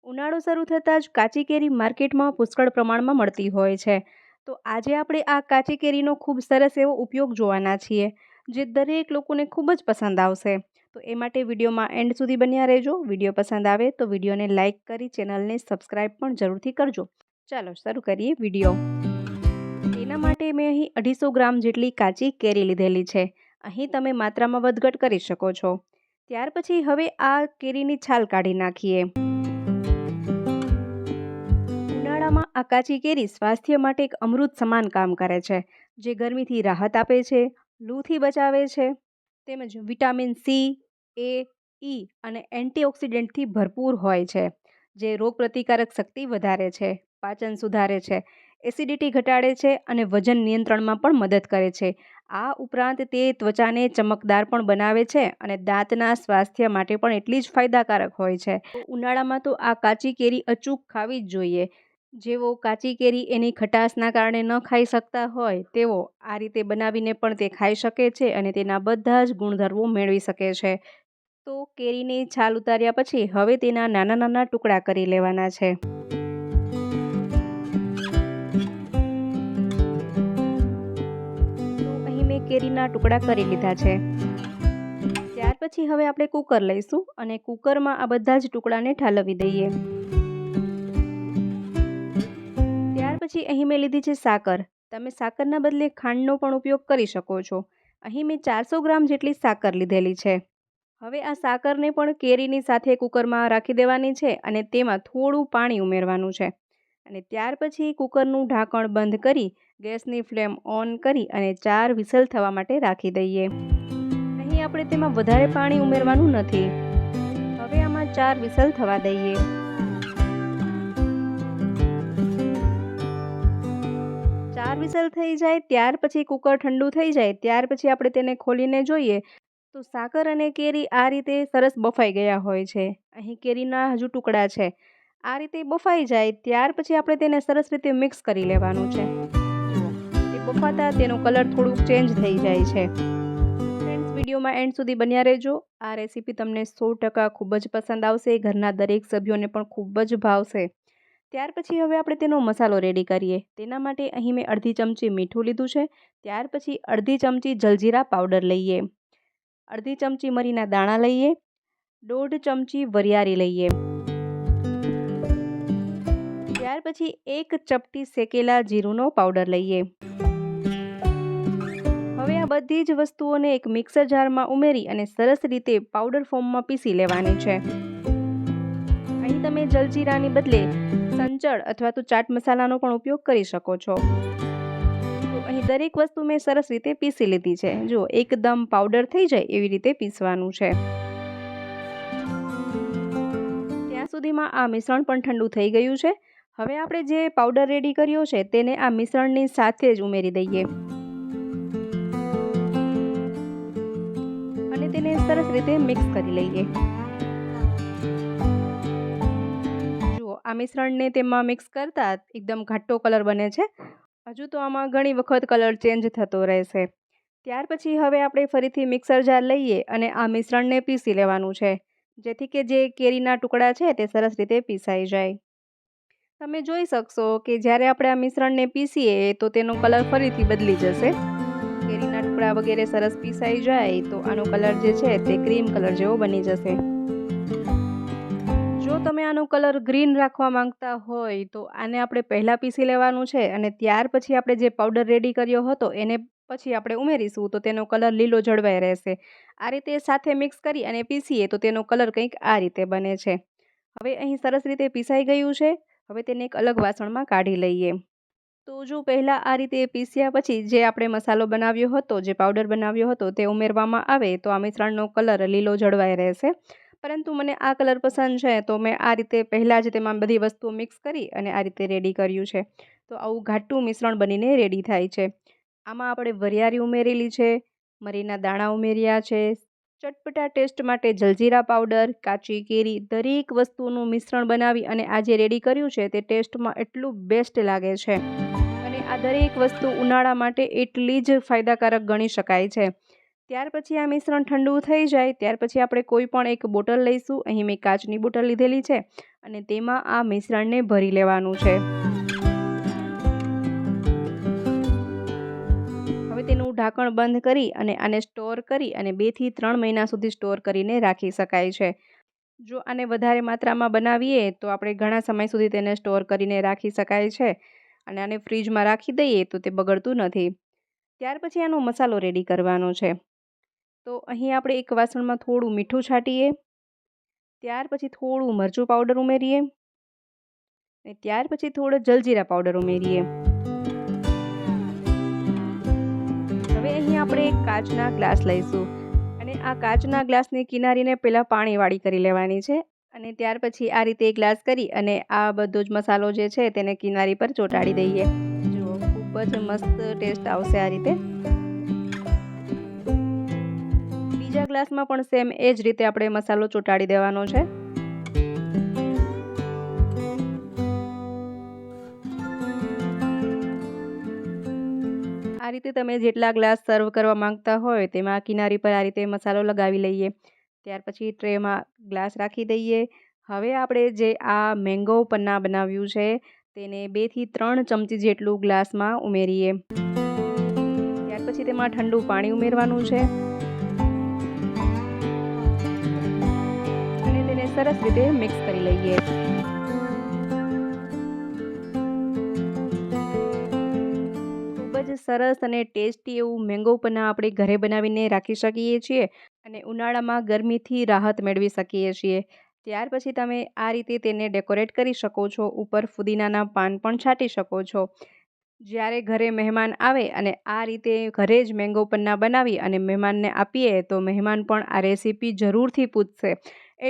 ઉનાળો શરૂ થતાં જ કાચી કેરી માર્કેટમાં પુષ્કળ પ્રમાણમાં મળતી હોય છે. તો આજે આપણે આ કાચી કેરીનો ખૂબ સરસ એવો ઉપયોગ જોવાના છીએ, જે દરેક લોકોને ખૂબ જ પસંદ આવશે. તો એ માટે વિડીયોમાં એન્ડ સુધી બન્યા રહેજો. વિડીયો પસંદ આવે તો વિડીયોને લાઇક કરી ચેનલને સબસ્ક્રાઈબ પણ જરૂરથી કરજો. ચાલો શરૂ કરીએ વિડીયો. તેના માટે મેં અહીં 250 ગ્રામ જેટલી કાચી કેરી લીધેલી છે. અહીં તમે માત્રામાં વધઘટ કરી શકો છો. ત્યાર પછી હવે આ કેરીની છાલ કાઢી નાખીએ. ઉનાળામાં આ કાચી કેરી સ્વાસ્થ્ય માટે એક અમૃત સમાન કામ કરે છે, જે ગરમીથી રાહત આપે છે, લૂથી બચાવે છે, તેમજ વિટામિન સી, એ, ઈ અને એન્ટીઓક્સિડન્ટથી ભરપૂર હોય છે, જે રોગપ્રતિકારક શક્તિ વધારે છે, પાચન સુધારે છે, એસિડિટી ઘટાડે છે અને વજન નિયંત્રણમાં પણ મદદ કરે છે. આ ઉપરાંત તે ત્વચાને ચમકદાર પણ બનાવે છે અને દાંતના સ્વાસ્થ્ય માટે પણ એટલી જ ફાયદાકારક હોય છે. ઉનાળામાં તો આ કાચી કેરી અચૂક ખાવી જ જોઈએ. જેવો કાચી કેરી એની ખટાશના કારણે ન ખાઈ શકતા હોય તેવો આ રીતે બનાવીને પણ તે ખાઈ શકે છે અને તેના બધા જ ગુણધર્મો મેળવી શકે છે. તો કેરીની છાલ ઉતાર્યા પછી હવે તેના નાના નાના ટુકડા કરી લેવાના છે. તો અહીં મેં કેરીના ટુકડા કરી લીધા છે. ત્યાર પછી હવે આપણે કુકર લઈશું અને કુકરમાં આ બધા જ ટુકડાને ઠાલવી દઈએ. ત્યાર પછી અહીં મેં લીધી છે સાકર. તમે સાકરના બદલે ખાંડનો પણ ઉપયોગ કરી શકો છો. અહીં મેં 400 ગ્રામ જેટલી સાકર લીધેલી છે. હવે આ સાકરને પણ કેરીની સાથે કુકરમાં રાખી દેવાની છે અને તેમાં થોડું પાણી ઉમેરવાનું છે. અને ત્યાર પછી કુકરનું ઢાંકણ બંધ કરી ગેસની ફ્લેમ ઓન કરી અને 4 વિસલ થવા માટે રાખી દઈએ. અહીં આપણે તેમાં વધારે પાણી ઉમેરવાનું નથી. હવે આમાં 4 વિસલ થવા દઈએ. 4 વિસલ થઈ જાય ત્યાર પછી કુકર ઠંડુ થઈ જાય ત્યાર પછી આપણે તેને ખોલીને જોઈએ તો સાકર અને કેરી આ રીતે સરસ બફાઈ ગયા હોય છે. અહીં કેરીના હજુ ટુકડા છે. આ રીતે બફાઈ જાય ત્યાર પછી આપણે તેને સરસ રીતે મિક્સ કરી લેવાનું છે. તે બફાતા તેનો કલર થોડુંક ચેન્જ થઈ જાય છે. ફ્રેન્ડ્સ, વિડીયોમાં એન્ડ સુધી બન્યા રહેજો. આ રેસીપી તમને 100% ખૂબ જ પસંદ આવશે. ઘરના દરેક સભ્યોને પણ ખૂબ જ ભાવશે. ત્યાર પછી હવે આપણે તેનો મસાલો રેડી કરીએ. તેના માટે અહીં મેં અડધી ચમચી મીઠું લીધું છે. ત્યાર પછી અડધી ચમચી જલજીરા પાવડર લઈએ, અડધી ચમચી મરીના દાણા લઈએ, 1.5 ચમચી વરિયાળી લઈએ. ત્યાર પછી 1 ચપટી શેકેલા જીરુંનો પાવડર લઈએ. હવે આ બધી જ વસ્તુઓને એક મિક્સર જારમાં ઉમેરી અને સરસ રીતે પાવડર ફોર્મમાં પીસી લેવાની છે. અહીં તમે જલજીરાની બદલે સંચળ અથવા તો ચાટ મસાલાનો પણ ઉપયોગ કરી શકો છો. તો અહીં દરેક વસ્તુ મેં સરસ રીતે પીસી લીધી છે. જો એકદમ પાવડર થઈ જાય એવી રીતે પીસવાનું છે. ત્યાં સુધીમાં આ મિશ્રણ પણ ઠંડુ થઈ ગયું છે. હવે આપણે જે પાવડર રેડી કર્યો છે તેને આ મિશ્રણની સાથે જ ઉમેરી દઈએ અને તેને સરસ રીતે મિક્સ કરી લઈએ. આ મિશ્રણને તેમાં મિક્સ કરતા એકદમ ઘાટો કલર બને છે. હજુ તો આમાં ઘણી વખત કલર ચેન્જ થતો રહેશે. ત્યાર પછી હવે આપણે ફરીથી મિક્સર જાર લઈએ અને આ મિશ્રણને પીસી લેવાનું છે, જેથી કે જે કેરીના ટુકડા છે તે સરસ રીતે પીસાઈ જાય. તમે જોઈ શકશો કે જ્યારે આપણે આ મિશ્રણને પીસીએ તો તેનો કલર ફરીથી બદલી જશે. કેરીના ટુકડા વગેરે સરસ પીસાઈ જાય તો આનો કલર જે છે તે ક્રીમ કલર જેવો બની જશે. જો તમે આનો કલર ગ્રીન રાખવા માંગતા હોય તો આને આપણે પહેલાં પીસી લેવાનું છે અને ત્યાર પછી આપણે જે પાવડર રેડી કર્યો હતો એને પછી આપણે ઉમેરીશું તો તેનો કલર લીલો જળવાઈ રહેશે. આ રીતે સાથે મિક્સ કરી અને પીસીએ તો તેનો કલર કંઈક આ રીતે બને છે. હવે અહીં સરસ રીતે પીસાઈ ગયું છે. હવે તેને એક અલગ વાસણમાં કાઢી લઈએ. તો જો પહેલાં આ રીતે પીસ્યા પછી જે આપણે મસાલો બનાવ્યો હતો, જે પાવડર બનાવ્યો હતો તે ઉમેરવામાં આવે તો આ મિશ્રણનો કલર લીલો જળવાઈ રહેશે. પરંતુ મને આ કલર પસંદ છે તો મેં આ રીતે પહેલાં જ તેમાં બધી વસ્તુઓ મિક્સ કરી અને આ રીતે રેડી કર્યું છે. તો આવું ઘાટું મિશ્રણ બનીને રેડી થાય છે. આમાં આપણે વરિયાળી ઉમેરેલી છે, મરીના દાણા ઉમેર્યા છે, ચટપટા ટેસ્ટ માટે જલજીરા પાવડર, કાચી કેરી, દરેક વસ્તુનું મિશ્રણ બનાવી અને આ જે રેડી કર્યું છે તે ટેસ્ટમાં એટલું બેસ્ટ લાગે છે અને આ દરેક વસ્તુ ઉનાળા માટે એટલી જ ફાયદાકારક ગણી શકાય છે. ત્યાર પછી આ મિશ્રણ ઠંડુ થઈ જાય ત્યાર પછી આપણે કોઈ પણ એક બોટલ લઈશું. અહીં મેં કાચની બોટલ લીધેલી છે અને તેમાં આ મિશ્રણને ભરી લેવાનું છે। હવે તેનું ઢાંકણ બંધ કરી અને આને સ્ટોર કરી અને 2 થી 3 મહિના સુધી સ્ટોર કરીને રાખી શકાય છે। જો આને વધારે માત્રામાં બનાવીએ તો આપણે ઘણા સમય સુધી તેને સ્ટોર કરીને રાખી શકાય છે અને આને ફ્રીજમાં રાખી દઈએ તો તે બગડતું નથી। ત્યાર પછી આનો મસાલો રેડી કરવાનો છે। તો અહીં આપણે એક વાસણમાં થોડું મીઠું છાંટીએ, ત્યાર પછી થોડું મરચું પાવડર ઉમેરીએ અને ત્યાર પછી થોડો જલજીરા પાવડર ઉમેરીએ। હવે અહીં આપણે એક કાચના ગ્લાસ લઈશું અને આ કાચના ગ્લાસની કિનારીને પહેલાં પાણીવાળી કરી લેવાની છે અને ત્યાર પછી આ રીતે ગ્લાસ કરી અને આ બધો જ મસાલો જે છે તેને કિનારી પર ચોંટાડી દઈએ। જો ખૂબ જ મસ્ત ટેસ્ટ આવશે આ રીતે। બીજા ગ્લાસમાં પણ સેમ એ જ રીતે આપણે મસાલો ચોંટાડી દેવાનો છે। આ રીતે તમે જેટલા ગ્લાસ સર્વ કરવા માંગતા હોય તેમાં કિનારી પર આ રીતે મસાલો લગાવી લઈએ। ત્યાર પછી ટ્રેમાં ગ્લાસ રાખી દઈએ। હવે આપણે જે આ મેંગો પન્ના બનાવ્યું છે તેને 2 થી 3 ચમચી જેટલું ગ્લાસમાં ઉમેરીએ। ત્યાર પછી તેમાં ઠંડુ પાણી ઉમેરવાનું છે અને તેને સરસ રીતે મિક્સ કરી લઈએ। સરસ અને ટેસ્ટી એવું મેંગો પન્ના આપણે ઘરે બનાવીને રાખી શકીએ છીએ અને ઉનાળામાં ગરમીથી રાહત મેળવી શકીએ છીએ। ત્યાર પછી તમે આ રીતે તેને ડેકોરેટ કરી શકો છો, ઉપર ફુદીનાના પાન પણ છાંટી શકો છો। જ્યારે ઘરે મહેમાન આવે અને આ રીતે ઘરે જ મેંગો પન્ના બનાવી અને મહેમાનને આપીએ તો મહેમાન પણ આ રેસીપી જરૂરથી પૂછશે।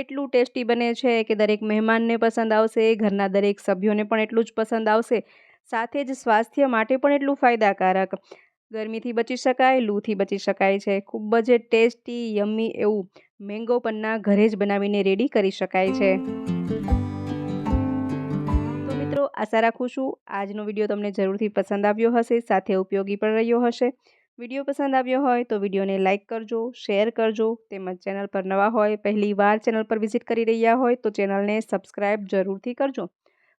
એટલું ટેસ્ટી બને છે કે દરેક મહેમાનને પસંદ આવશે, ઘરના દરેક સભ્યોને પણ એટલું જ પસંદ આવશે, સાથે જ સ્વાસ્થ્ય માટે પણ એટલું ફાયદાકારક। ગરમીથી બચી શકાય, લૂથી બચી શકાય છે। ખૂબ જ ટેસ્ટી યમ્મી એવું મેંગો પન્ના ઘરે જ બનાવીને રેડી કરી શકાય છે। તો મિત્રો, આશા રાખું છું આજનો વિડીયો તમને જરૂરથી પસંદ આવ્યો હશે, સાથે ઉપયોગી પણ રહ્યો હશે। વિડીયો પસંદ આવ્યો હોય તો વિડીયોને લાઇક કરજો, શેર કરજો, તેમજ ચેનલ પર નવા હોય, પહેલી વાર ચેનલ પર વિઝિટ કરી રહ્યા હોય તો ચેનલને સબસ્ક્રાઈબ જરૂરથી કરજો।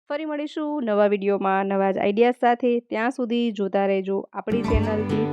ફરી મળીશું નવા વિડીયોમાં નવા જ આઈડિયા સાથે। ત્યાં સુધી જોતા રહેજો આપણી ચેનલ બી